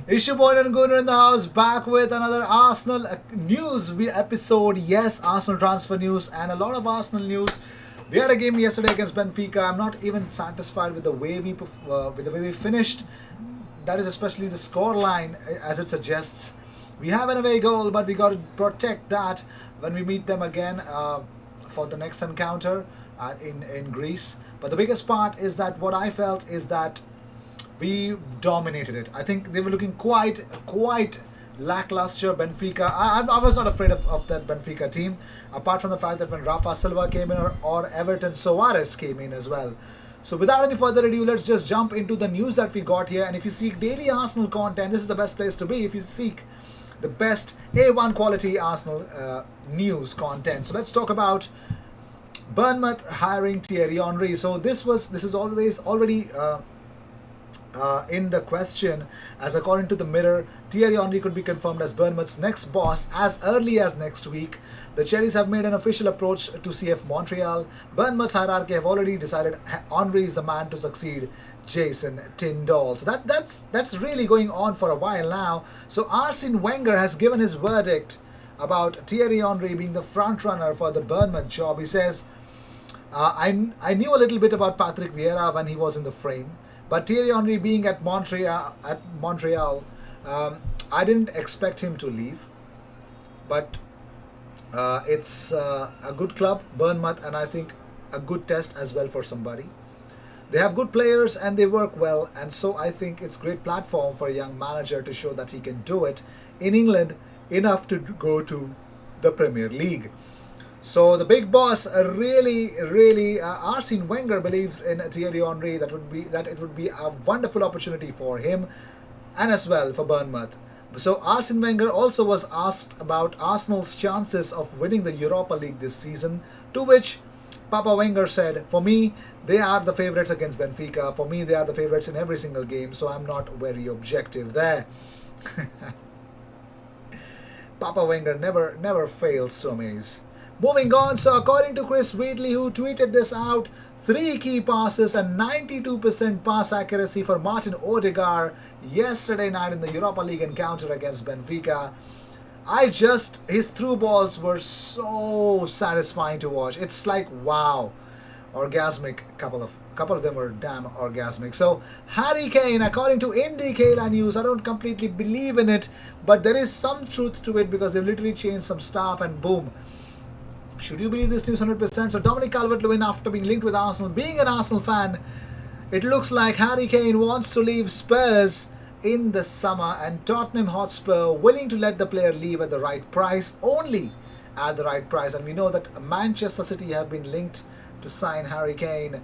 Ishu Boy and Gunnar in the house, back with another Arsenal news episode. Yes, Arsenal transfer news and a lot of Arsenal news. We had a game yesterday against Benfica. I'm not even satisfied with the way we finished. That is especially the score line as it suggests. We have an away goal, but we got to protect that when we meet them again for the next encounter in Greece. But the biggest part is that what I felt is that we dominated it. I think they were looking quite lackluster. Benfica. I was not afraid of that Benfica team, apart from the fact that when Rafa Silva came in or Everton Soares came in as well. So without any further ado, let's just jump into the news that we got here. And if you seek daily Arsenal content, this is the best place to be. If you seek the best A1 quality Arsenal news content. So let's talk about Bournemouth hiring Thierry Henry. So this is always already in the question, as according to the Mirror, Thierry Henry could be confirmed as Bournemouth's next boss as early as next week. The Cherries have made an official approach to CF Montreal. Bournemouth's hierarchy have already decided Henry is the man to succeed Jason Tindall. So that's really going on for a while now. So Arsene Wenger has given his verdict about Thierry Henry being the front runner for the Bournemouth job. He says, I knew a little bit about Patrick Vieira when he was in the frame. But Thierry Henry being at Montreal, I didn't expect him to leave. But it's a good club, Bournemouth, and I think a good test as well for somebody. They have good players and they work well, and so I think it's a great platform for a young manager to show that he can do it in England enough to go to the Premier League. So the big boss really Arsene Wenger believes in Thierry Henry that it would be a wonderful opportunity for him and as well for Bournemouth. So Arsene Wenger also was asked about Arsenal's chances of winning the Europa League this season, to which Papa Wenger said, "For me, they are the favourites against Benfica. For me, they are the favourites in every single game, so I'm not very objective there." Papa Wenger never fails, so amazing. Moving on, so according to Chris Wheatley, who tweeted this out, 3 key passes and 92% pass accuracy for Martin Odegaard yesterday night in the Europa League encounter against Benfica. His through balls were so satisfying to watch. It's like, wow, orgasmic. Couple of them were damn orgasmic. So Harry Kane, according to Indie Kayla News, I don't completely believe in it, but there is some truth to it because they've literally changed some stuff and boom. Should you believe this news 100%? So Dominic Calvert-Lewin, after being linked with Arsenal, being an Arsenal fan, it looks like Harry Kane wants to leave Spurs in the summer, and Tottenham Hotspur willing to let the player leave at the right price, only at the right price. And we know that Manchester City have been linked to sign Harry Kane.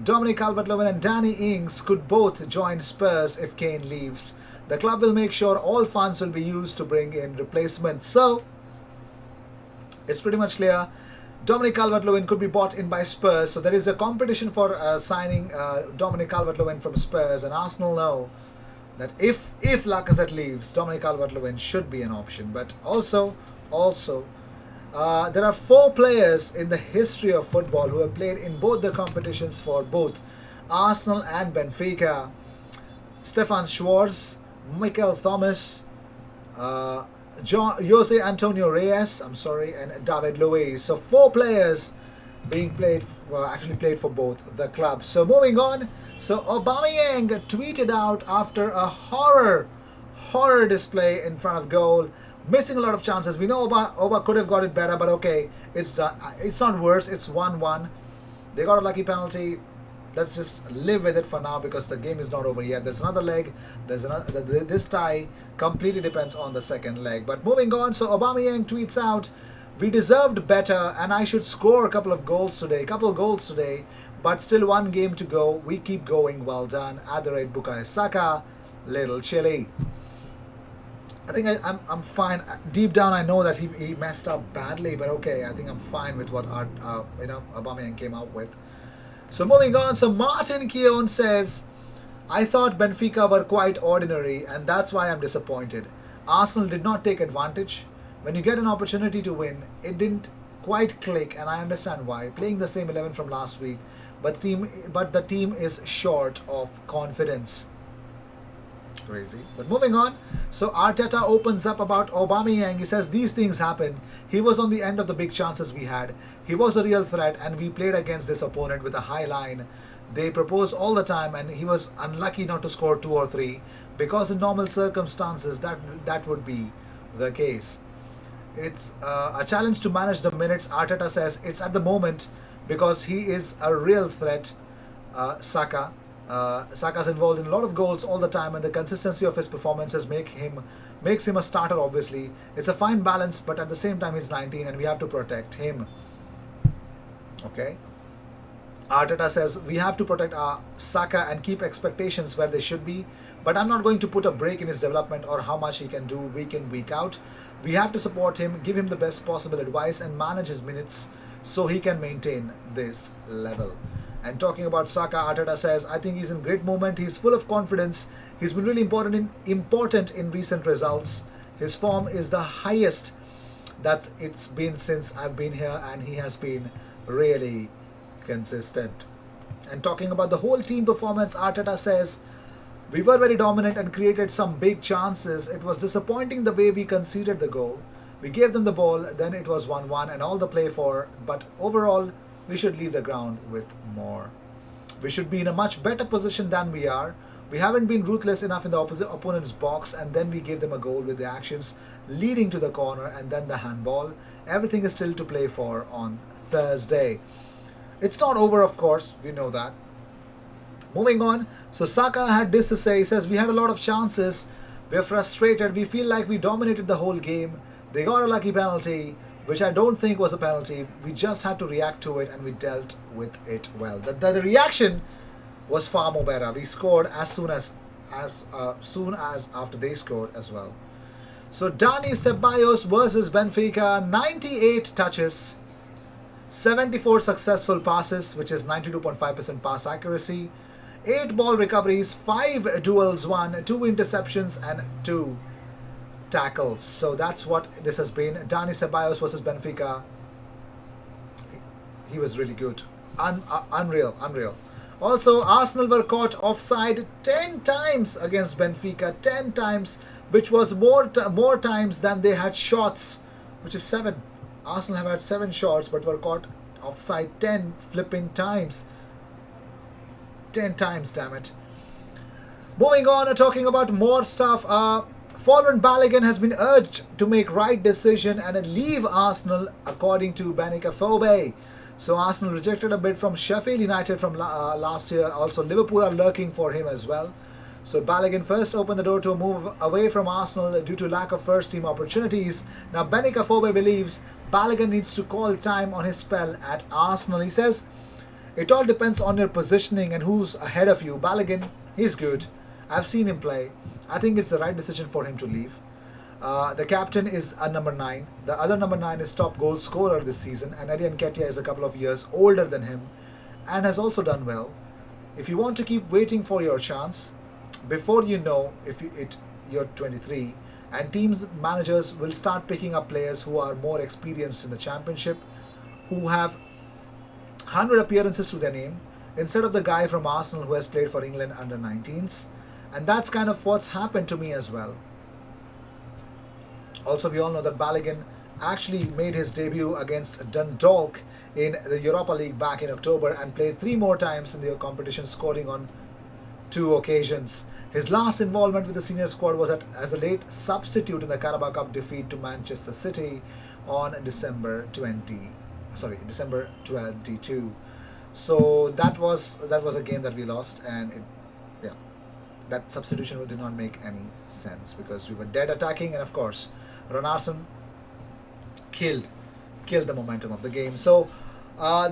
Dominic Calvert-Lewin and Danny Ings could both join Spurs if Kane leaves. The club will make sure all funds will be used to bring in replacements. So it's pretty much clear Dominic Calvert-Lewin could be bought in by Spurs. So there is a competition for signing Dominic Calvert-Lewin from Spurs, and Arsenal know that if Lacazette leaves, Dominic Calvert-Lewin should be an option. But also there are 4 players in the history of football who have played in both the competitions for both Arsenal and Benfica. Stefan Schwarz, Mikel Thomas, Jose Antonio Reyes, and David Luiz. So 4 players being actually played for both the clubs. So moving on, so Aubameyang tweeted out after a horror display in front of goal, missing a lot of chances. We know Oba could have got it better, but okay, it's done. It's not worse. It's 1-1. They got a lucky penalty. Let's just live with it for now because the game is not over yet. There's another leg. This tie completely depends on the second leg. But moving on, so Aubameyang tweets out, "We deserved better and I should score a couple goals today, but still 1 game to go. We keep going. Well done. At the rate Bukayo Saka, little chilly." I think I'm fine. Deep down, I know that he messed up badly, but okay, I think I'm fine with what Aubameyang came out with. So moving on, so Martin Keown says, "I thought Benfica were quite ordinary and that's why I'm disappointed. Arsenal did not take advantage. When you get an opportunity to win, it didn't quite click, and I understand why. Playing the same 11 from last week, but the team is short of confidence." Crazy. But moving on. So Arteta opens up about Aubameyang. He says these things happen. He was on the end of the big chances we had. He was a real threat, and we played against this opponent with a high line. They propose all the time, and he was unlucky not to score 2 or 3 because in normal circumstances that would be the case. It's a challenge to manage the minutes. Arteta says it's at the moment because he is a real threat. Saka. Saka's involved in a lot of goals all the time, and the consistency of his performances makes him a starter. Obviously, it's a fine balance, but at the same time, he's 19, and we have to protect him. Okay. Arteta says we have to protect our Saka and keep expectations where they should be, but I'm not going to put a break in his development or how much he can do week in, week out. We have to support him, give him the best possible advice, and manage his minutes so he can maintain this level. And talking about Saka, Arteta says, I think he's in great moment. He's full of confidence. He's been really important in recent results. His form is the highest that it's been since I've been here, and he has been really consistent. And talking about the whole team performance, Arteta says, we were very dominant and created some big chances. It was disappointing the way we conceded the goal. We gave them the ball, then it was 1-1 and all the play for, but overall, we should leave the ground with more. We should be in a much better position than we are. We haven't been ruthless enough in the opponent's box, and then we gave them a goal with the actions leading to the corner and then the handball. Everything is still to play for on Thursday. It's not over, of course, we know that. Moving on, so Saka had this to say. He says, we had a lot of chances. We're frustrated. We feel like we dominated the whole game. They got a lucky penalty, which I don't think was a penalty. We just had to react to it, and we dealt with it well. The reaction was far more better. We scored as soon as after they scored as well. So Dani Ceballos versus Benfica, 98 touches, 74 successful passes, which is 92.5% pass accuracy, 8 ball recoveries, 5 duels won, 2 interceptions, and 2 tackles. So that's what this has been. Dani Ceballos versus Benfica. He was really good. Unreal. Also, Arsenal were caught offside 10 times against Benfica. 10 times, which was more times than they had shots, which is 7. Arsenal have had 7 shots, but were caught offside 10 flipping times. 10 times, damn it. Moving on, talking about more stuff. Forward Balogun has been urged to make right decision and leave Arsenal, according to Benfica. So Arsenal rejected a bid from Sheffield United from last year. Also, Liverpool are lurking for him as well. So Balogun first opened the door to a move away from Arsenal due to lack of first-team opportunities. Now Benfica believes Balogun needs to call time on his spell at Arsenal. He says, it all depends on your positioning and who's ahead of you. Balogun, he's good. I've seen him play. I think it's the right decision for him to leave. The captain is a number 9. The other number 9 is top goal scorer this season, and Eddie Nketiah is a couple of years older than him and has also done well. If you want to keep waiting for your chance, before you know you're 23, and teams managers will start picking up players who are more experienced in the championship, who have 100 appearances to their name, instead of the guy from Arsenal who has played for England under 19s. And that's kind of what's happened to me as well. Also, we all know that Balogun actually made his debut against Dundalk in the Europa League back in October and played 3 more times in the competition, scoring on 2 occasions. His last involvement with the senior squad was as a late substitute in the Carabao Cup defeat to Manchester City on December 22. So that was a game that we lost, and that substitution did not make any sense because we were dead attacking, and of course Ronarson killed the momentum of the game. So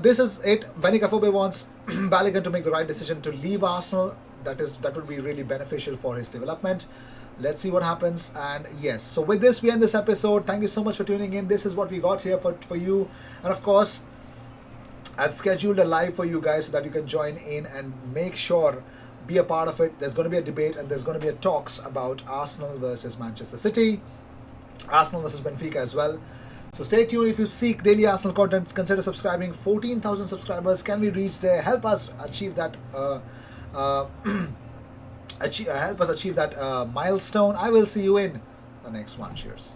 this is it. Benfica wants Balogun to make the right decision to leave Arsenal. That would be really beneficial for his development. Let's see what happens. And yes, so with this we end this episode. Thank you so much for tuning in. This is what we got here for you, and of course I've scheduled a live for you guys so that you can join in and make sure be a part of it. There's going to be a debate, and there's going to be a talks about Arsenal versus Manchester City, Arsenal versus Benfica as well. So stay tuned. If you seek daily Arsenal content, consider subscribing. 14,000 subscribers, can we reach there? Help us achieve that help us achieve that milestone. I will see you in the next one. Cheers.